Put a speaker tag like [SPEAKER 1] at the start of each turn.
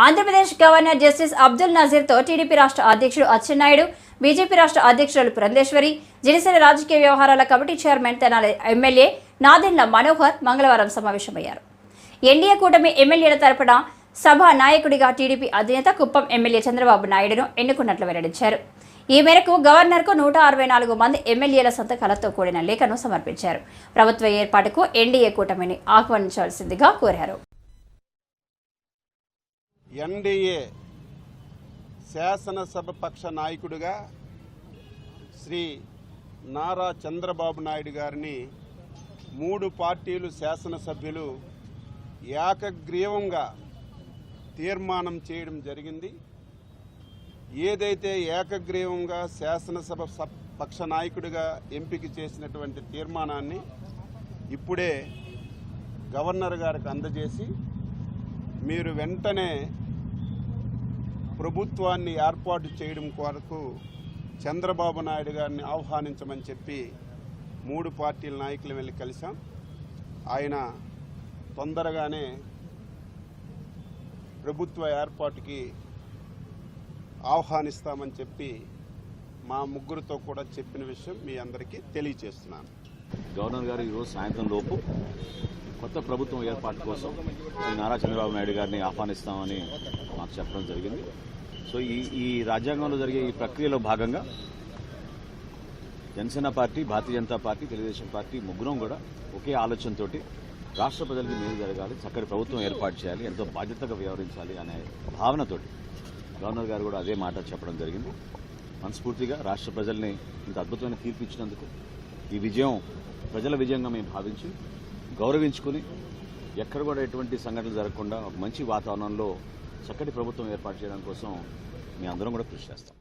[SPEAKER 1] Andhra Pradesh governor justice Abdul నజీర్తో TDP రాష్ట్ర అధ్యక్షుడు అచ్చెన్నాయుడు, బీజేపీ రాష్ట్ర అధ్యక్షురాలు పురంధేశ్వరి, జనసేన రాజకీయ వ్యవహారాల committee chairman Tenali MLA Nadendla Manohar మంగళవారం సమావేశమయ్యారు. ఎన్డీఏ కూటమి ఎమ్మెల్యేల తరపున సభా నాయకుడిగా టీడీపీ అధినేత కుప్పం ఎమ్మెల్యే చంద్రబాబు నాయుడును ఎన్నుకున్నట్లు వెల్లడించారు. ఈ మేరకు గవర్నర్కు 164 మంది ఎమ్మెల్యేల సంతకాలతో కూడిన లేఖను సమర్పించారు. ప్రభుత్వ ఏర్పాటుకు ఎన్డీఏ కూటమిని ఆహ్వానించాల్సిందిగా కోరారు.
[SPEAKER 2] ఎన్డీఏ శాసనసభ పక్ష నాయకుడిగా శ్రీ నారా చంద్రబాబు నాయుడు గారిని 3 పార్టీలు శాసనసభ్యులు ఏకగ్రీవంగా తీర్మానం చేయడం జరిగింది. ఏదైతే ఏకగ్రీవంగా శాసనసభ పక్ష నాయకుడిగా ఎంపిక చేసినటువంటి తీర్మానాన్ని ఇప్పుడే గవర్నర్ గారికి అందజేసి మీరు వెంటనే ప్రభుత్వాన్ని ఏర్పాటు చేయడం కొరకు చంద్రబాబు నాయుడు గారిని ఆహ్వానించమని చెప్పి 3 పార్టీల నాయకులు వెళ్ళి కలిసాం. ఆయన తొందరగానే ప్రభుత్వ ఏర్పాటుకి ఆహ్వానిస్తామని చెప్పి మా ముగ్గురితో కూడా చెప్పిన విషయం మీ అందరికీ తెలియజేస్తున్నాను.
[SPEAKER 3] గవర్నర్ గారు ఈరోజు సాయంత్రం లోపు కొత్త ప్రభుత్వం ఏర్పాటు కోసం నారా చంద్రబాబు నాయుడు గారిని ఆహ్వానిస్తామని మాకు చెప్పడం జరిగింది. సో ఈ రాజ్యాంగంలో జరిగే ఈ ప్రక్రియలో భాగంగా Janasena party, Bharatiya Janata party, Telugu Desam party ముగ్గురం కూడా ఒకే ఆలోచనతోటి రాష్ట్ర ప్రజలకి మేలు జరగాలి, చక్కటి ప్రభుత్వం ఏర్పాటు చేయాలి, ఎంతో బాధ్యతగా వ్యవహరించాలి అనే భావనతోటి గవర్నర్ గారు కూడా అదే మాట చెప్పడం జరిగింది. మనస్ఫూర్తిగా రాష్ట్ర ప్రజల్ని ఇంత అద్భుతమైన తీర్పు ఇచ్చినందుకు ఈ విజయం ప్రజల విజయంగా మేము భావించి గౌరవించుకుని ఎక్కడ కూడా ఎటువంటి సంఘటనలు జరగకుండా ఒక మంచి వాతావరణంలో చక్కటి ప్రభుత్వం ఏర్పాటు చేయడం కోసం మీ అందరం కూడా కృషి చేస్తాం.